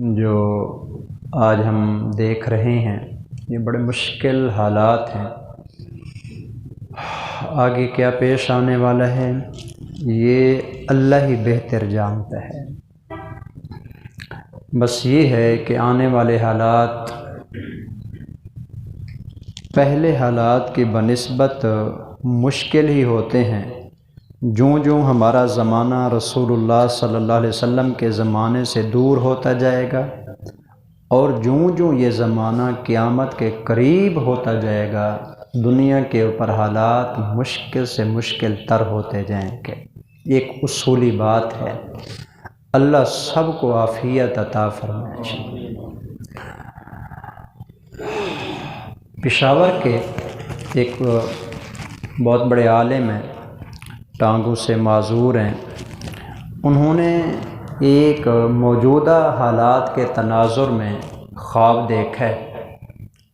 جو آج ہم دیکھ رہے ہیں یہ بڑے مشکل حالات ہیں۔ آگے کیا پیش آنے والا ہے یہ اللہ ہی بہتر جانتا ہے۔ بس یہ ہے کہ آنے والے حالات پہلے حالات کی بنسبت مشکل ہی ہوتے ہیں۔ جوں ہمارا زمانہ رسول اللہ صلی اللہ علیہ وسلم کے زمانے سے دور ہوتا جائے گا اور جوں یہ زمانہ قیامت کے قریب ہوتا جائے گا، دنیا کے اوپر حالات مشکل سے مشکل تر ہوتے جائیں گے۔ ایک اصولی بات ہے، اللہ سب کو عافیت عطا فرمائے۔ پشاور کے ایک بہت بڑے عالم ہیں، ٹانگوں سے معذور ہیں، انہوں نے ایک موجودہ حالات کے تناظر میں خواب دیکھا ہے۔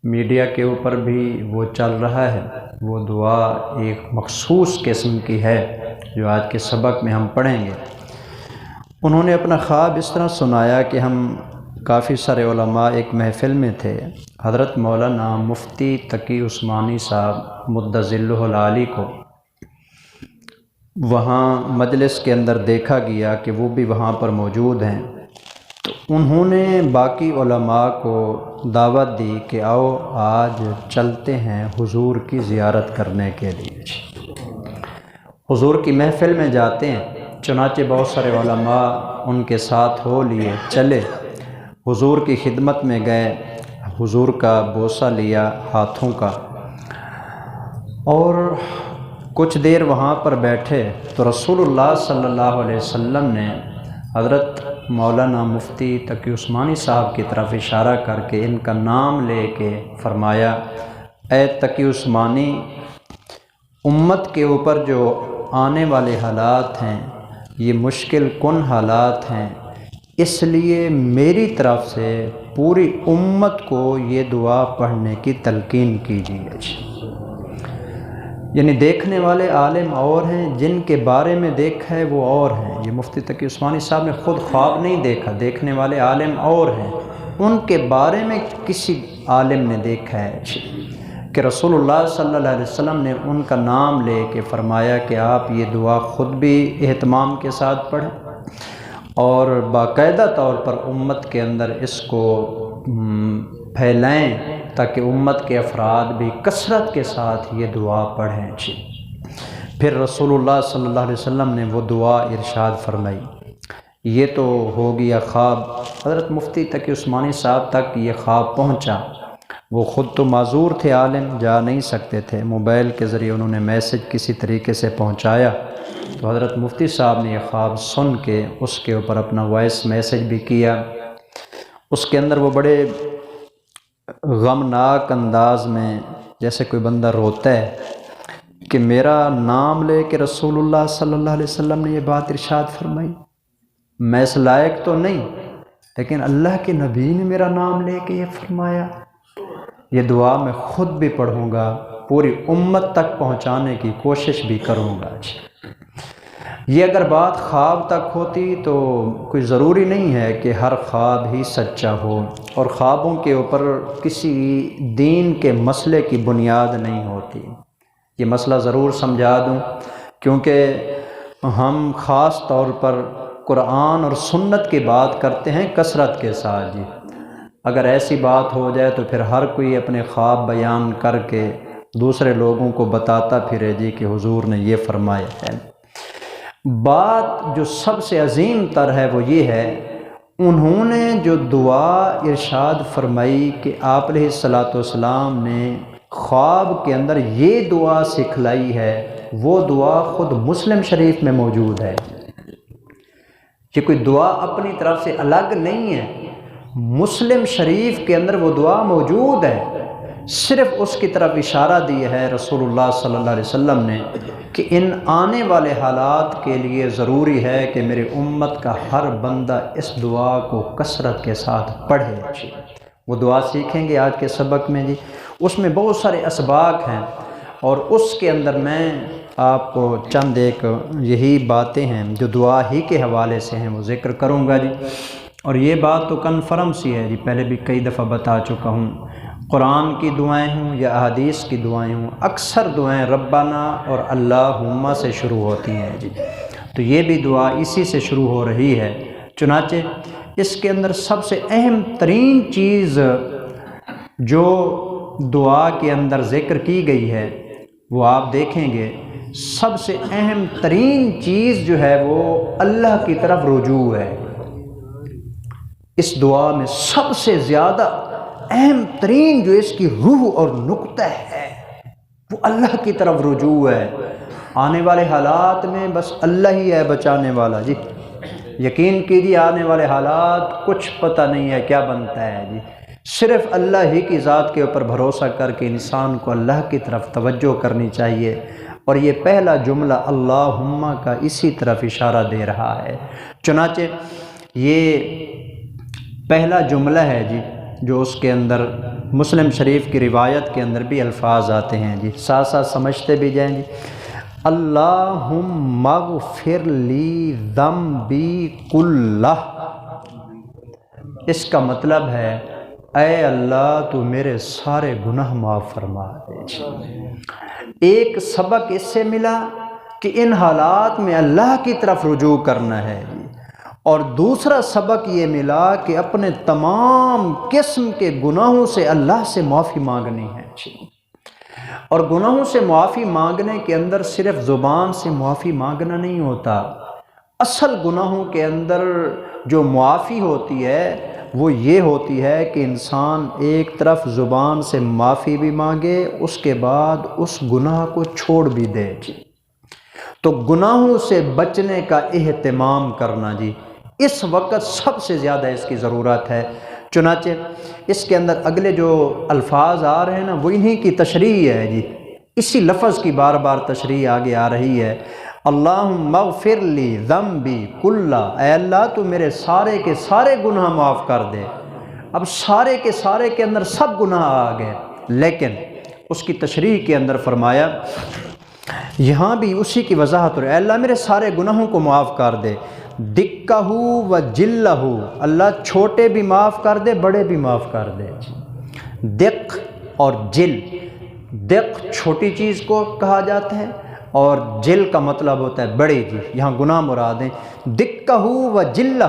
میڈیا کے اوپر بھی وہ چل رہا ہے۔ وہ دعا ایک مخصوص قسم کی ہے جو آج کے سبق میں ہم پڑھیں گے۔ انہوں نے اپنا خواب اس طرح سنایا کہ ہم کافی سارے علماء ایک محفل میں تھے۔ حضرت مولانا مفتی تقی عثمانی صاحب مد ظلہ العالی کو وہاں مجلس کے اندر دیکھا گیا کہ وہ بھی وہاں پر موجود ہیں، تو انہوں نے باقی علماء کو دعوت دی کہ آؤ آج چلتے ہیں حضور کی زیارت کرنے کے لیے۔ حضور کی محفل میں جاتے ہیں، چنانچہ بہت سارے علماء ان کے ساتھ ہو لیے، چلے حضور کی خدمت میں گئے، حضور کا بوسہ لیا ہاتھوں کا، اور کچھ دیر وہاں پر بیٹھے تو رسول اللہ صلی اللہ علیہ وسلم نے حضرت مولانا مفتی تقی عثمانی صاحب کی طرف اشارہ کر کے ان کا نام لے کے فرمایا، اے تقی عثمانی، امت کے اوپر جو آنے والے حالات ہیں یہ مشکل کن حالات ہیں، اس لیے میری طرف سے پوری امت کو یہ دعا پڑھنے کی تلقین کیجیے۔ یعنی دیکھنے والے عالم اور ہیں، جن کے بارے میں دیکھا ہے وہ اور ہیں۔ یہ مفتی تقی عثمانی صاحب نے خود خواب نہیں دیکھا، دیکھنے والے عالم اور ہیں، ان کے بارے میں کسی عالم نے دیکھا ہے کہ رسول اللہ صلی اللہ علیہ وسلم نے ان کا نام لے کے فرمایا کہ آپ یہ دعا خود بھی اہتمام کے ساتھ پڑھیں اور باقاعدہ طور پر امت کے اندر اس کو پھیلائیں تاکہ امت کے افراد بھی کثرت کے ساتھ یہ دعا پڑھیں۔ پھر رسول اللہ صلی اللہ علیہ وسلم نے وہ دعا ارشاد فرمائی۔ یہ تو ہو گیا خواب، حضرت مفتی تقی عثمانی صاحب تک یہ خواب پہنچا۔ وہ خود تو معذور تھے، عالم، جا نہیں سکتے تھے، موبائل کے ذریعے انہوں نے میسج کسی طریقے سے پہنچایا، تو حضرت مفتی صاحب نے یہ خواب سن کے اس کے اوپر اپنا وائس میسج بھی کیا۔ اس کے اندر وہ بڑے غمناک انداز میں جیسے کوئی بندہ روتا ہے کہ میرا نام لے کے رسول اللہ صلی اللہ علیہ وسلم نے یہ بات ارشاد فرمائی، میں اس لائق تو نہیں، لیکن اللہ کے نبی نے میرا نام لے کے یہ فرمایا، یہ دعا میں خود بھی پڑھوں گا، پوری امت تک پہنچانے کی کوشش بھی کروں گا۔ یہ اگر بات خواب تک ہوتی تو کوئی ضروری نہیں ہے کہ ہر خواب ہی سچا ہو، اور خوابوں کے اوپر کسی دین کے مسئلے کی بنیاد نہیں ہوتی۔ یہ مسئلہ ضرور سمجھا دوں، کیونکہ ہم خاص طور پر قرآن اور سنت کی بات کرتے ہیں کثرت کے ساتھ۔ اگر ایسی بات ہو جائے تو پھر ہر کوئی اپنے خواب بیان کر کے دوسرے لوگوں کو بتاتا پھرے کہ حضور نے یہ فرمایا ہے۔ بات جو سب سے عظیم تر ہے وہ یہ ہے، انہوں نے جو دعا ارشاد فرمائی کہ آپ علیہ الصلوۃ والسلام نے خواب کے اندر یہ دعا سکھلائی ہے، وہ دعا خود مسلم شریف میں موجود ہے۔ یہ کوئی دعا اپنی طرف سے الگ نہیں ہے، مسلم شریف کے اندر وہ دعا موجود ہے، صرف اس کی طرف اشارہ دیا ہے رسول اللہ صلی اللہ علیہ وسلم نے کہ ان آنے والے حالات کے لیے ضروری ہے کہ میری امت کا ہر بندہ اس دعا کو کثرت کے ساتھ پڑھے۔ وہ دعا سیکھیں گے آج کے سبق میں۔ اس میں بہت سارے اسباق ہیں اور اس کے اندر میں آپ کو چند ایک یہی باتیں ہیں جو دعا ہی کے حوالے سے ہیں وہ ذکر کروں گا۔ اور یہ بات تو کنفرم سی ہے جی، پہلے بھی کئی دفعہ بتا چکا ہوں، قرآن کی دعائیں ہوں یا احادیث کی دعائیں ہوں، اکثر دعائیں ربنا اور اللہم سے شروع ہوتی ہیں جی، تو یہ بھی دعا اسی سے شروع ہو رہی ہے۔ چنانچہ اس کے اندر سب سے اہم ترین چیز جو دعا کے اندر ذکر کی گئی ہے وہ آپ دیکھیں گے، سب سے اہم ترین چیز جو ہے وہ اللہ کی طرف رجوع ہے۔ اس دعا میں سب سے زیادہ اہم ترین جو اس کی روح اور نقطہ ہے وہ اللہ کی طرف رجوع ہے۔ آنے والے حالات میں بس اللہ ہی ہے بچانے والا جی، یقین کیجیے آنے والے حالات کچھ پتہ نہیں ہے کیا بنتا ہے جی، صرف اللہ ہی کی ذات کے اوپر بھروسہ کر کے انسان کو اللہ کی طرف توجہ کرنی چاہیے، اور یہ پہلا جملہ اللہم کا اسی طرف اشارہ دے رہا ہے۔ چنانچہ یہ پہلا جملہ ہے جی جو اس کے اندر مسلم شریف کی روایت کے اندر بھی الفاظ آتے ہیں جی، ساتھ ساتھ سمجھتے بھی جائیں جی۔ اللہم اغفر لی ذنبی کلہ، اس کا مطلب ہے اے اللہ تو میرے سارے گناہ معاف فرما دے۔ ایک سبق اس سے ملا کہ ان حالات میں اللہ کی طرف رجوع کرنا ہے جی، اور دوسرا سبق یہ ملا کہ اپنے تمام قسم کے گناہوں سے اللہ سے معافی مانگنی ہے جی، اور گناہوں سے معافی مانگنے کے اندر صرف زبان سے معافی مانگنا نہیں ہوتا، اصل گناہوں کے اندر جو معافی ہوتی ہے وہ یہ ہوتی ہے کہ انسان ایک طرف زبان سے معافی بھی مانگے، اس کے بعد اس گناہ کو چھوڑ بھی دے جی، تو گناہوں سے بچنے کا اہتمام کرنا جی اس وقت سب سے زیادہ اس کی ضرورت ہے۔ چنانچہ اس کے اندر اگلے جو الفاظ آ رہے ہیں نا وہ انہی کی تشریح ہے جی، اسی لفظ کی بار بار تشریح آگے آ رہی ہے۔ اللہم اغفر لی ذنبی کلہ، اے اللہ تو میرے سارے کے سارے گناہ معاف کر دے۔ اب سارے کے سارے کے اندر سب گناہ آ گئے، لیکن اس کی تشریح کے اندر فرمایا یہاں بھی اسی کی وضاحت اے اللہ میرے سارے گناہوں کو معاف کر دے، دکہ و جلہ، اللہ چھوٹے بھی معاف کر دے بڑے بھی معاف کر دے۔ دق اور جل، دق چھوٹی چیز کو کہا جاتا ہے اور جل کا مطلب ہوتا ہے بڑی جی، یہاں گناہ مراد ہیں۔ دکہ و جلہ،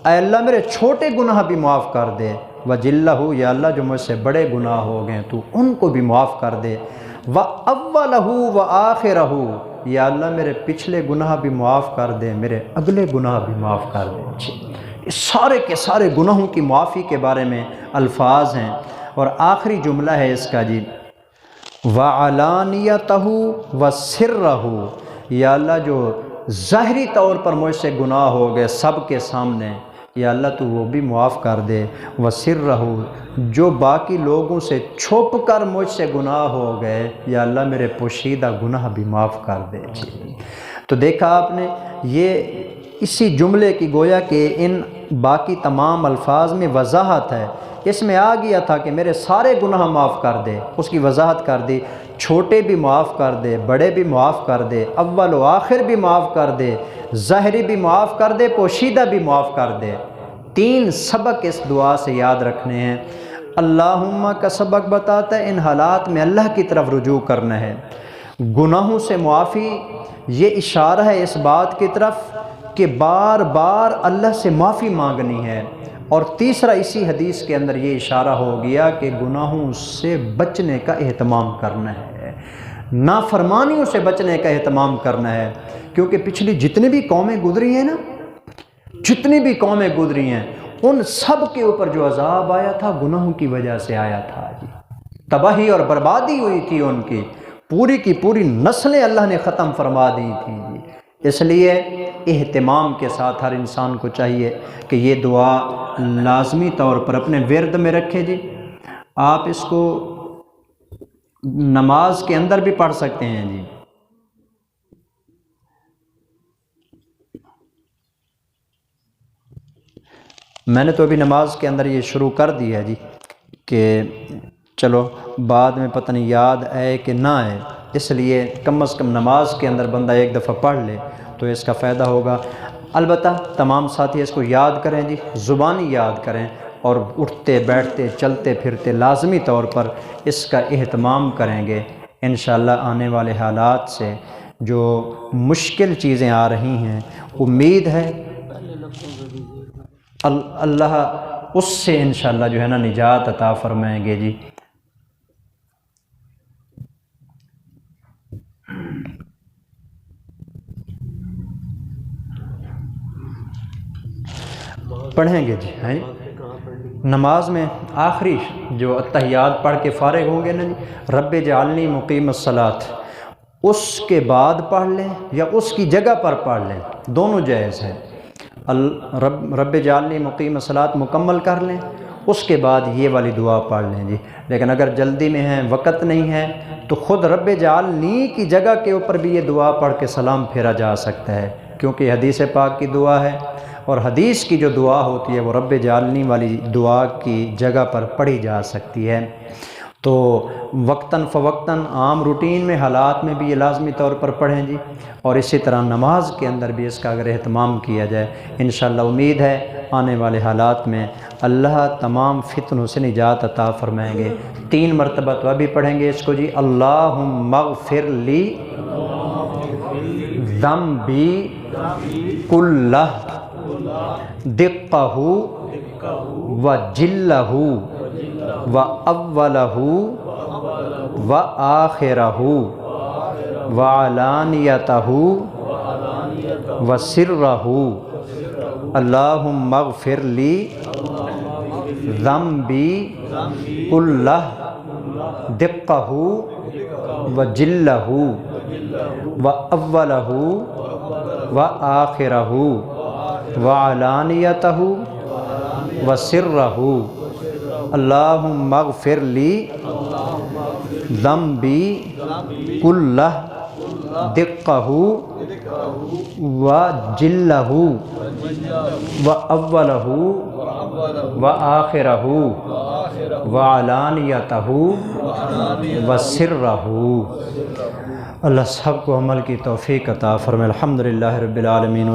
اے اللہ میرے چھوٹے گناہ بھی معاف کر دے، و جلہ، یا اللہ جو مجھ سے بڑے گناہ ہو گئے تو ان کو بھی معاف کر دے، و اولہ و آخرہ، یا اللہ میرے پچھلے گناہ بھی معاف کر دے میرے اگلے گناہ بھی معاف کر دے۔ اس سارے کے سارے گناہوں کی معافی کے بارے میں الفاظ ہیں، اور آخری جملہ ہے اس کا جی وَعَلَانِيَتَهُ وَسِرَّهُ، یا اللہ جو ظاہری طور پر مجھ سے گناہ ہو گئے سب کے سامنے، یا اللہ تو وہ بھی معاف کر دے، وَسِرَّهُ جو باقی لوگوں سے چھپ کر مجھ سے گناہ ہو گئے، یا اللہ میرے پوشیدہ گناہ بھی معاف کر دے جی۔ تو دیکھا آپ نے یہ اسی جملے کی گویا کہ ان باقی تمام الفاظ میں وضاحت ہے، اس میں آ گیا تھا کہ میرے سارے گناہ معاف کر دے، اس کی وضاحت کر دی، چھوٹے بھی معاف کر دے بڑے بھی معاف کر دے، اول و آخر بھی معاف کر دے، ظاہری بھی معاف کر دے پوشیدہ بھی معاف کر دے۔ تین سبق اس دعا سے یاد رکھنے ہیں۔ اللہم کا سبق بتاتا ہے ان حالات میں اللہ کی طرف رجوع کرنا ہے، گناہوں سے معافی یہ اشارہ ہے اس بات کی طرف کہ بار بار اللہ سے معافی مانگنی ہے، اور تیسرا اسی حدیث کے اندر یہ اشارہ ہو گیا کہ گناہوں سے بچنے کا اہتمام کرنا ہے، نافرمانیوں سے بچنے کا اہتمام کرنا ہے، کیونکہ پچھلی جتنی بھی قومیں گزری ہیں نا، جتنی بھی قومیں گزری ہیں ان سب کے اوپر جو عذاب آیا تھا گناہوں کی وجہ سے آیا تھا جی، تباہی اور بربادی ہوئی تھی، ان کی پوری نسلیں اللہ نے ختم فرما دی تھیں جی۔ اس لیے اہتمام کے ساتھ ہر انسان کو چاہیے کہ یہ دعا لازمی طور پر اپنے ورد میں رکھے جی۔ آپ اس کو نماز کے اندر بھی پڑھ سکتے ہیں جی۔ میں نے تو ابھی نماز کے اندر یہ شروع کر دی ہے جی کہ چلو بعد میں پتہ نہیں یاد آئے کہ نہ آئے، اس لیے کم از کم نماز کے اندر بندہ ایک دفعہ پڑھ لے تو اس کا فائدہ ہوگا۔ البتہ تمام ساتھی اس کو یاد کریں جی، زبانی یاد کریں، اور اٹھتے بیٹھتے چلتے پھرتے لازمی طور پر اس کا اہتمام کریں گے۔ انشاءاللہ آنے والے حالات سے جو مشکل چیزیں آ رہی ہیں، امید ہے اللہ اس سے انشاءاللہ جو ہے نا نجات عطا فرمائیں گے جی۔ پڑھیں گے جی، ہیں نماز میں آخری جو اتحیات پڑھ کے فارغ ہوں گے نا جی، رب جعلنی مقیم الصلاۃ، اس کے بعد پڑھ لیں یا اس کی جگہ پر پڑھ لیں، دونوں جائز ہیں۔ رب جعلنی مقیم الصلاۃ مکمل کر لیں، اس کے بعد یہ والی دعا پڑھ لیں جی۔ لیکن اگر جلدی میں ہیں، وقت نہیں ہے، تو خود رب جعلنی کی جگہ کے اوپر بھی یہ دعا پڑھ کے سلام پھیرا جا سکتا ہے، کیونکہ حدیث پاک کی دعا ہے، اور حدیث کی جو دعا ہوتی ہے وہ رب جعلنی والی دعا کی جگہ پر پڑھی جا سکتی ہے۔ تو وقتاً فوقتاً عام روٹین میں حالات میں بھی یہ لازمی طور پر پڑھیں جی، اور اسی طرح نماز کے اندر بھی اس کا اگر اہتمام کیا جائے، انشاءاللہ امید ہے آنے والے حالات میں اللہ تمام فتنوں سے نجات عطا فرمائیں گے۔ 3 مرتبہ تو ابھی پڑھیں گے اس کو جی، اللہم اغفر لی ذنبی کلہ دقہ و جلہ و اولہ و آخرہ و علانیتہ و سرہ، اللہم اغفر لی ذنبی کلہ دقہ و جلہ و اولہ و آخرہ و علانیتہ و سرہ، اللہم اغفر لی ذنبی کلہ دقہ و جلہ و اولہ و آخرہ و علانیتہ و سرہ۔ اللہ سب کو عمل کی توفیق عطا فرمائے۔ الحمدللہ رب العالمین۔